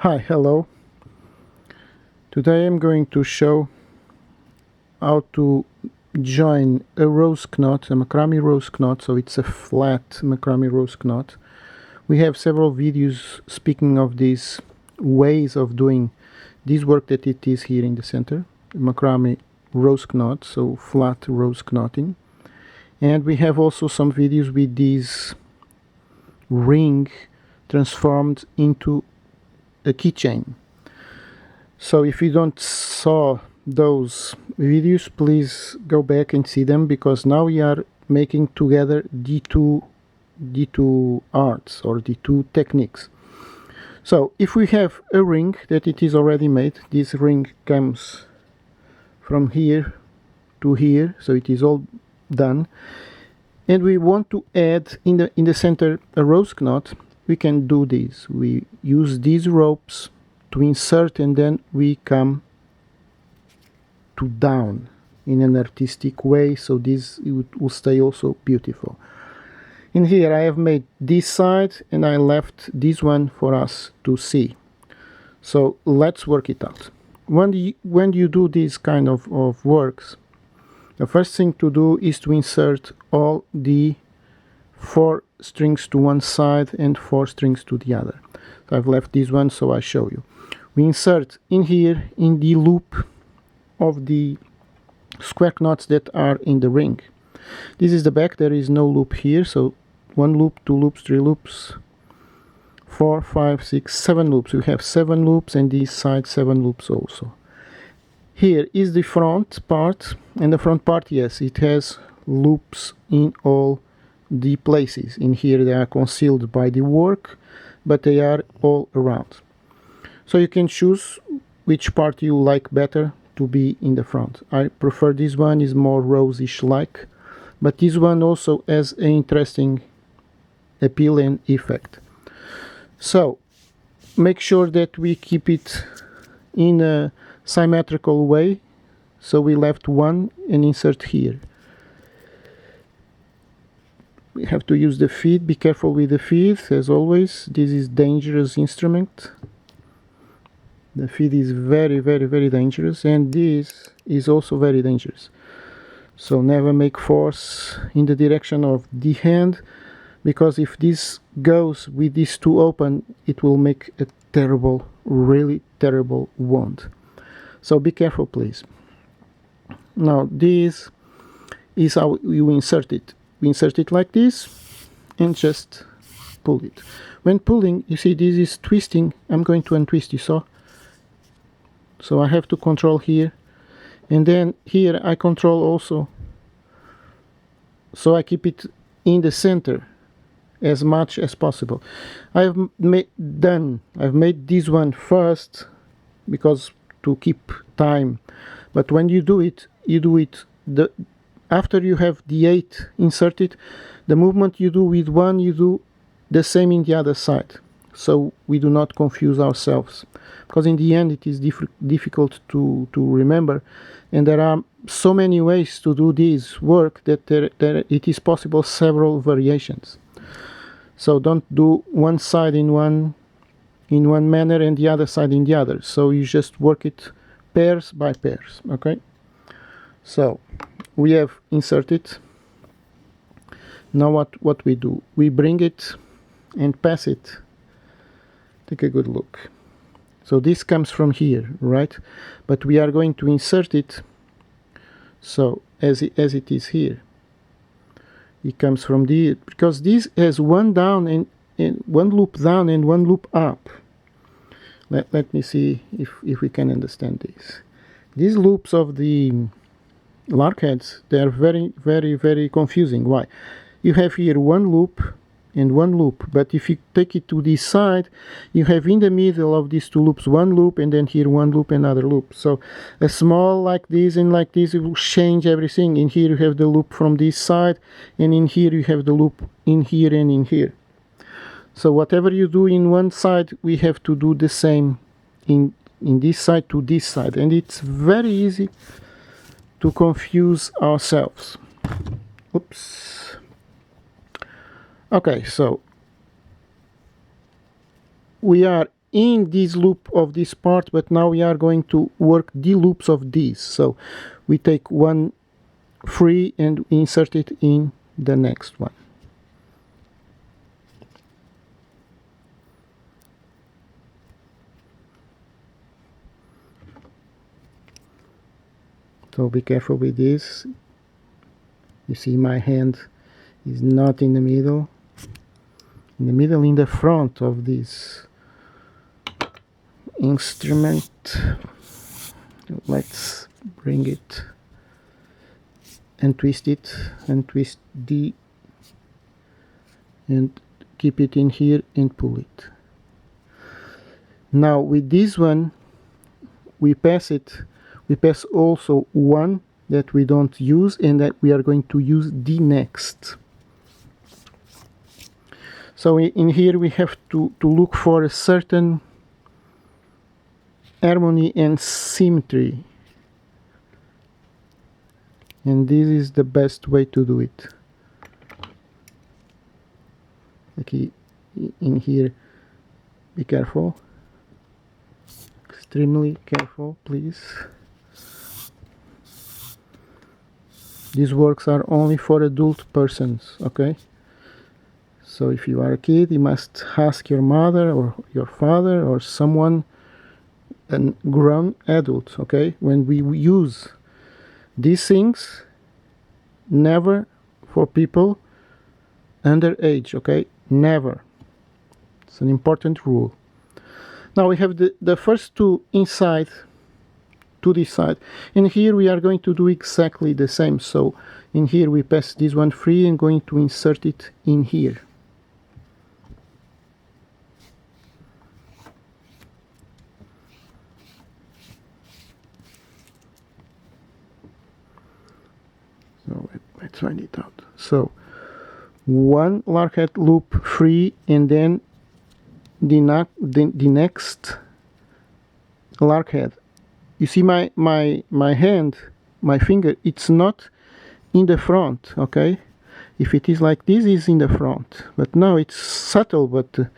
Hi, hello. Today I'm going to show how to join a rose knot, a macrame rose knot, so it's a flat macrame rose knot. We have several videos speaking of these ways of doing this work that it is here in the center, macrame rose knot, so flat rose knotting. And we have also some videos with this ring transformed into a keychain. So if you don't saw those videos, please go back and see them, because now we are making together the two arts or the two techniques. So if we have a ring that it is already made, this ring comes from here to here, so it is all done, and we want to add in the center a rose knot. We can do this. We use these ropes to insert, and then we come to down in an artistic way, so this will stay also beautiful. In here I have made this side and I left this one for us to see. So let's work it out. When you do this kind of works, the first thing to do is to insert all the 4 strings to one side and 4 strings to the other. So I've left this one so I show you. We insert in here in the loop of the square knots that are in the ring. This is the back, there is no loop here, so 1 loop, 2 loops, 3 loops, 4, 5, 6, 7 loops. We have 7 loops, and this side 7 loops also. Here is the front part, and the front part, yes, it has loops in all the places. In here they are concealed by the work, but they are all around. So you can choose which part you like better to be in the front. I prefer this one, is more rosish like, but this one also has an interesting appeal and effect. So make sure that we keep it in a symmetrical way. So we left one and insert here. We have to use the feed. Be careful with the feed, as always. This is dangerous instrument. The feed is very, very, very dangerous, and this is also very dangerous. So never make force in the direction of the hand, because if this goes with these two open, it will make a terrible, really terrible wound. So be careful, please. Now this is how you insert it. We insert it like this and just pull it. When pulling, you see this is twisting. I'm going to untwist, you saw? So I have to control here, and then here I control also, so I keep it in the center as much as possible. I've made this one first because to keep time, but when you do it after you have the 8 inserted. The movement you do with one, you do the same in the other side, so we do not confuse ourselves, because in the end it is difficult to remember, and there are so many ways to do this work that it is possible several variations. So don't do one side in one manner and the other side in the other. So you just work it pairs by pairs. Okay, so we have inserted. Now what we do, we bring it and pass it. Take a good look. So this comes from here, right? But we are going to insert it so as it is here. It comes from the, because this has one down and one loop down and one loop up. Let me see if we can understand this. These loops of the lark heads, they are very, very, very confusing. Why? You have here one loop and one loop, but if you take it to this side, you have in the middle of these two loops one loop, and then here one loop, another loop. So a small like this and like this, it will change everything. In here you have the loop from this side, and in here you have the loop in here and in here. So whatever you do in one side, we have to do the same in this side to this side, and it's very easy to confuse ourselves. Oops. Okay, so we are in this loop of this part, but now we are going to work the loops of these. So we take one free and insert it in the next one. So be careful with this. You see my hand is not in the middle. In the middle, in the front of this instrument. Let's bring it and twist it and twist the and keep it in here and pull it. Now with this one we pass also one that we don't use and that we are going to use the next. So in here we have to look for a certain harmony and symmetry, and this is the best way to do it. Okay, in here, be careful, extremely careful, please. These works are only for adult persons, okay? So if you are a kid, you must ask your mother or your father or someone, a grown adult, okay? When we use these things, never for people under age, okay? Never. It's an important rule. Now we have the first two inside to this side, and here we are going to do exactly the same. So in here we pass this one free and going to insert it in here. So let's find it out. So one lark head loop free, and then the next lark head. You see my hand, my finger, it's not in the front, okay? If it is like this, it's in the front, but now it's subtle. But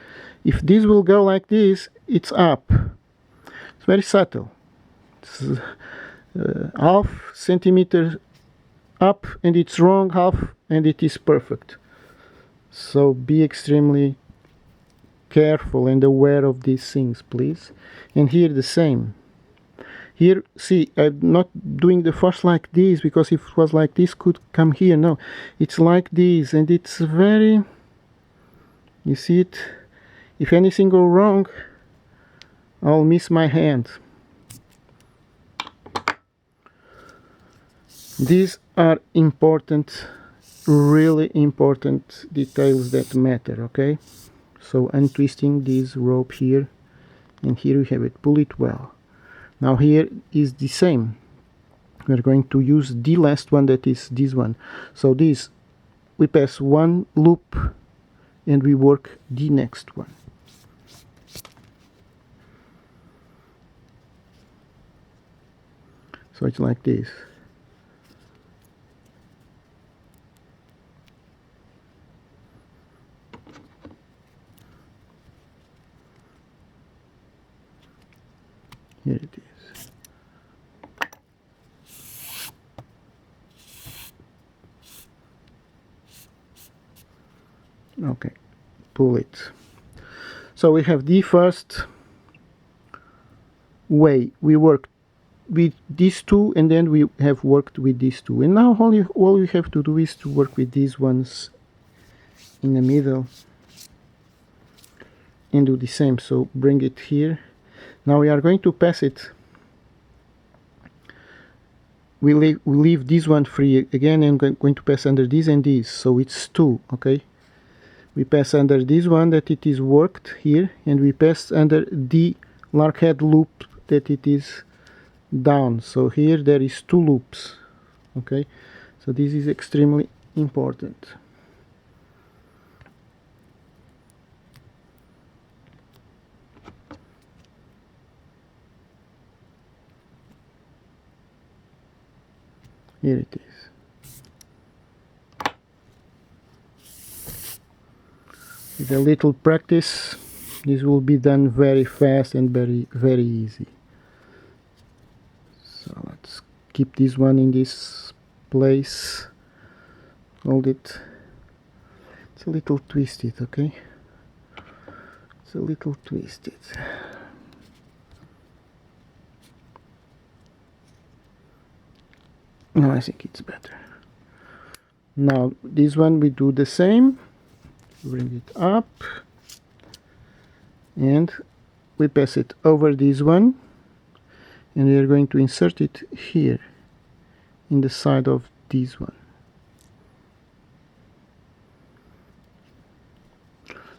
if this will go like this, it's up. It's very subtle. It's half centimeter up and it's wrong half and it is perfect. So be extremely careful and aware of these things, please. And here the same. Here, see, I'm not doing the first like this, because if it was like this, could come here. No, it's like this, and it's very, you see it, if anything go wrong, I'll miss my hand. These are important, really important details that matter, okay? So untwisting this rope here, and here we have it. Pull it well. Now here is the same. We're going to use the last one, that is this one. So this, we pass one loop and we work the next one. So it's like this. Here it is. Okay, pull it. So we have the first way we worked with these two, and then we have worked with these two, and now all you have to do is to work with these ones in the middle and do the same. So bring it here. Now we are going to pass it. We leave this one free again, and going to pass under this and this, so it's two, okay? We pass under this one that it is worked here, and we pass under the lark head loop that it is down. So here there is two loops, okay? So this is extremely important. Here it is. With a little practice, This will be done very fast and very easy. So let's keep this one in this place. Hold it. It's a little twisted, okay? It's a little twisted. No, I think it's better. Now this one we do the same. Bring it up and we pass it over this one, and we are going to insert it here in the side of this one.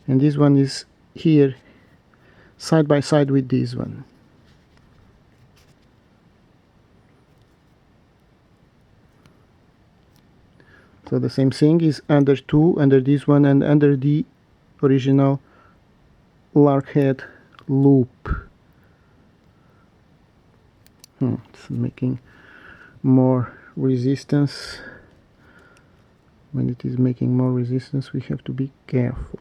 And this one is here side by side with this one. So the same thing is under two, under this one, and under the original lark head loop. It's making more resistance. When it is making more resistance, we have to be careful.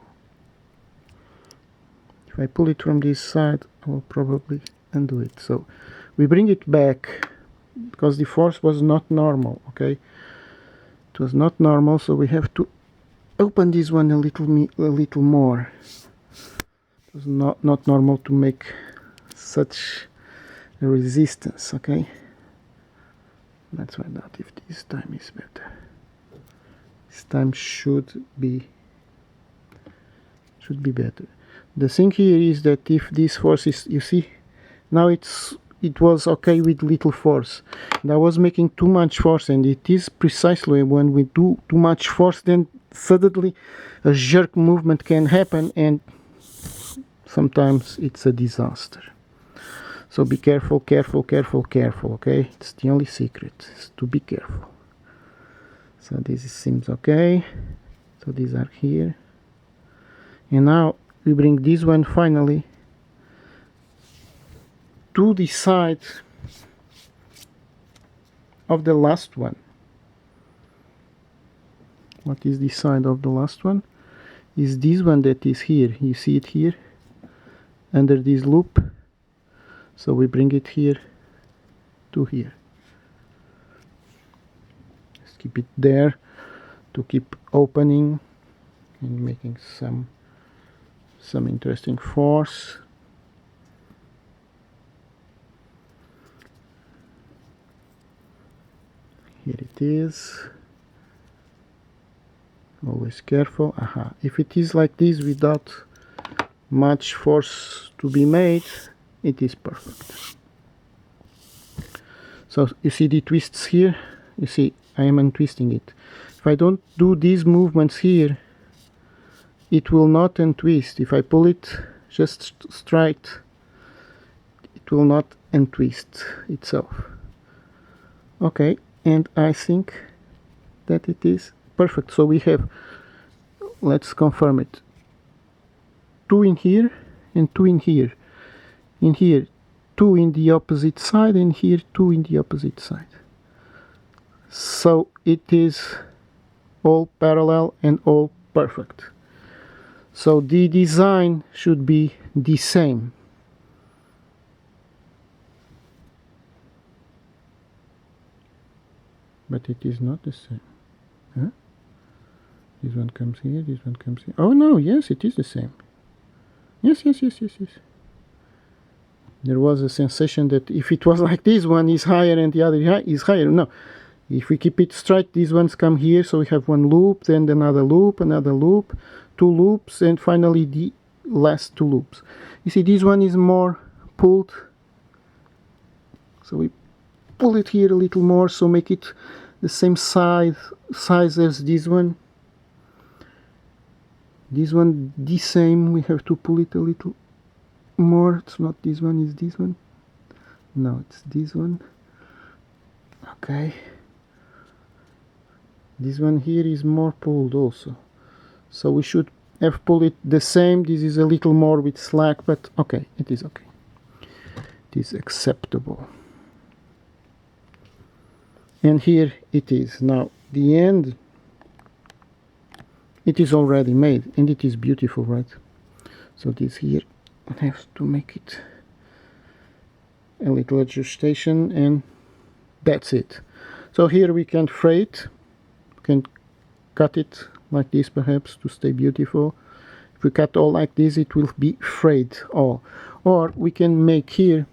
If I pull it from this side, I will probably undo it. So we bring it back because the force was not normal, okay? It was not normal, so we have to open this one a little more. It was not normal to make such a resistance, okay? Let's find out if this time is better. This time should be better. The thing here is that if this force is, you see, now it was okay with little force, and I was making too much force, and it is precisely when we do too much force, then suddenly a jerk movement can happen, and sometimes it's a disaster. So be careful, careful, careful, careful, okay? It's the only secret, is to be careful. So this seems okay. So these are here, and now we bring this one finally to the side of the last one. What is the side of the last one? Is this one that is here. You see it here under this loop. So we bring it here to here. Just keep it there to keep opening and making some interesting force. Here it is. Always careful. Aha. If it is like this without much force to be made, it is perfect. So you see the twists here? You see I am untwisting it. If I don't do these movements here, it will not untwist. If I pull it just straight, it will not untwist itself. Okay, and I think that it is perfect. So we have, let's confirm it, 2 in here and 2 in here. In here 2 in the opposite side, and here 2 in the opposite side. So it is all parallel and all perfect. So the design should be the same. But it is not the same. Huh? This one comes here, this one comes here. Oh no, yes, it is the same. Yes. There was a sensation that if it was like this, one is higher and the other is higher. No. If we keep it straight, these ones come here, so we have one loop, then another loop, 2 loops, and finally the last 2 loops. You see, this one is more pulled, so we pull it here a little more, so make it the same size as this one. This one the same, we have to pull it a little more. It's not this one, it's this one. No, it's this one. Okay. This one here is more pulled also, so we should have pulled it the same. This is a little more with slack, but okay, it is okay. It is acceptable. And here it is. Now the end, it is already made, and it is beautiful, right? So this here I have to make it a little adjustation, and that's it. So here we can fray it, we can cut it like this perhaps to stay beautiful. If we cut all like this, it will be frayed all. Or we can make here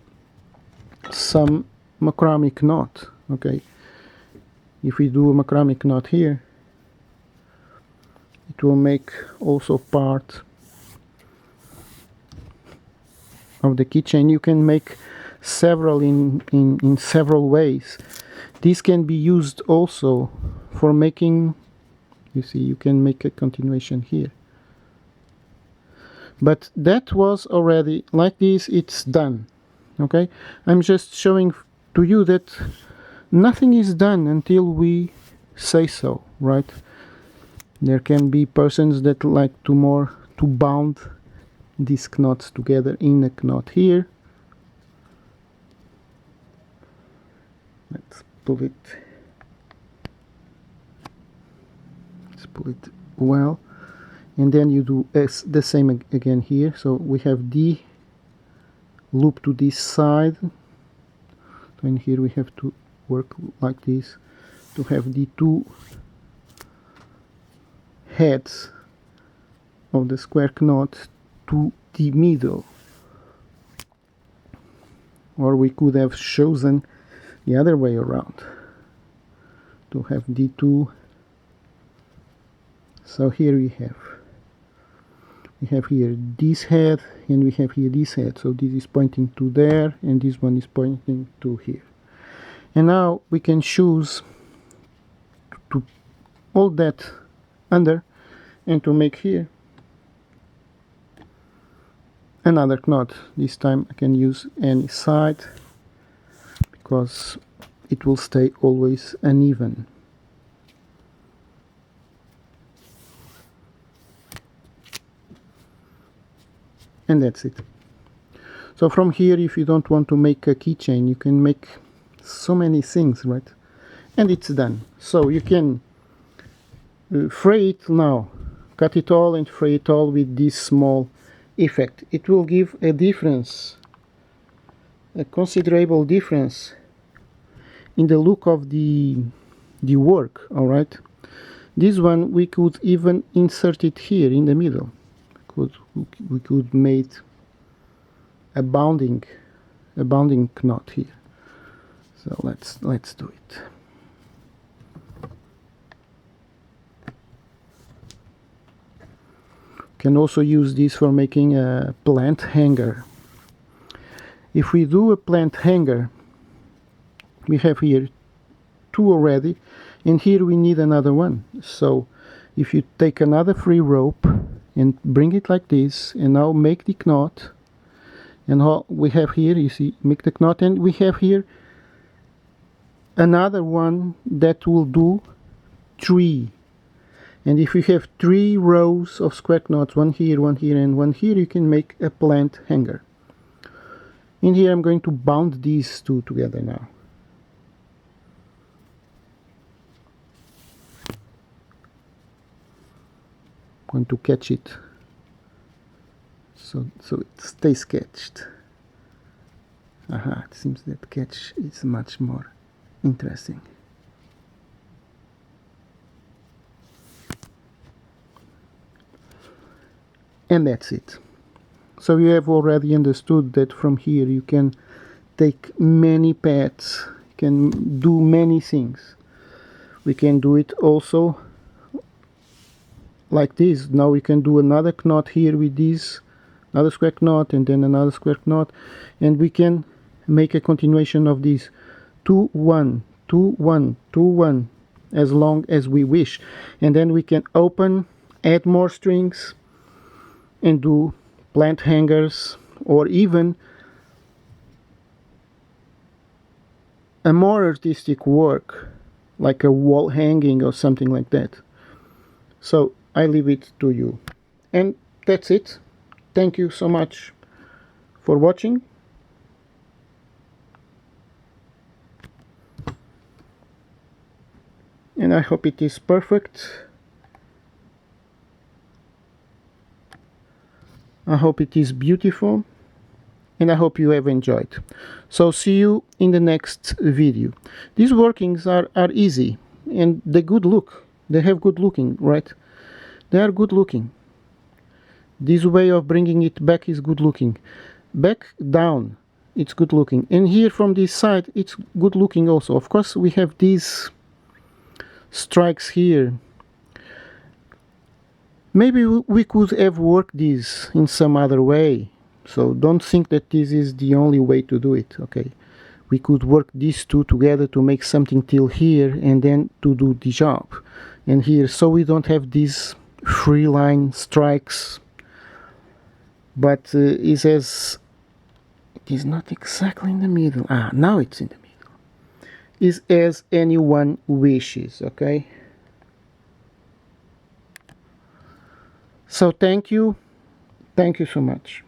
some macrame knot. Okay, if we do a macrame knot here, it will make also part of the keychain. You can make several in several ways. This can be used also for making, you see, you can make a continuation here. But that was already like this, it's done. Okay, I'm just showing to you that nothing is done until we say so, right? There can be persons that like to bound these knots together in a knot here. Let's pull it well, and then you do the same again here. So we have the loop to this side, and here we have to work like this to have the two heads of the square knot to the middle. Or we could have chosen the other way around to have the two. So here we have here this head, and we have here this head. So this is pointing to there, and this one is pointing to here. And now we can choose to hold that under and to make here another knot. This time I can use any side because it will stay always uneven. And that's it. So from here, if you don't want to make a keychain, you can make so many things, right? And it's done. So you can fray it now, cut it all and fray it all with this small effect. It will give a difference, a considerable difference in the look of the work. All right, this one we could even insert it here in the middle. We could make a bounding knot here. So let's do it. Can also use this for making a plant hanger. If we do a plant hanger, we have here two already, and here we need another one. So if you take another free rope and bring it like this, and now make the knot, and all we have here, you see, make the knot, and we have here another one that will do 3. And if you have 3 rows of square knots, one here, and one here, you can make a plant hanger. In here I'm going to bound these two together now. Going to catch it so it stays catched. Aha, it seems that catch is much more interesting. And that's it. So you have already understood that from here you can take many paths, you can do many things. We can do it also like this. Now we can do another knot here with this, another square knot, and then another square knot, and we can make a continuation of these 2 1 2 1 2 1 as long as we wish, and then we can open, add more strings, and do plant hangers, or even a more artistic work like a wall hanging or something like that. So I leave it to you. And that's it. Thank you so much for watching. And I hope it is perfect. I hope it is beautiful, and I hope you have enjoyed. So see you in the next video. These workings are easy, and they good look. They have good looking, right? They are good looking. This way of bringing it back is good looking. Back down, it's good looking. And here from this side, it's good looking also. Of course, we have these strikes here. Maybe we could have worked this in some other way. So don't think that this is the only way to do it, okay? We could work these two together to make something till here and then to do the job. And here, so we don't have these free line strikes. But it is not exactly in the middle. Ah, now it's in the middle. Is as anyone wishes, okay? So thank you so much.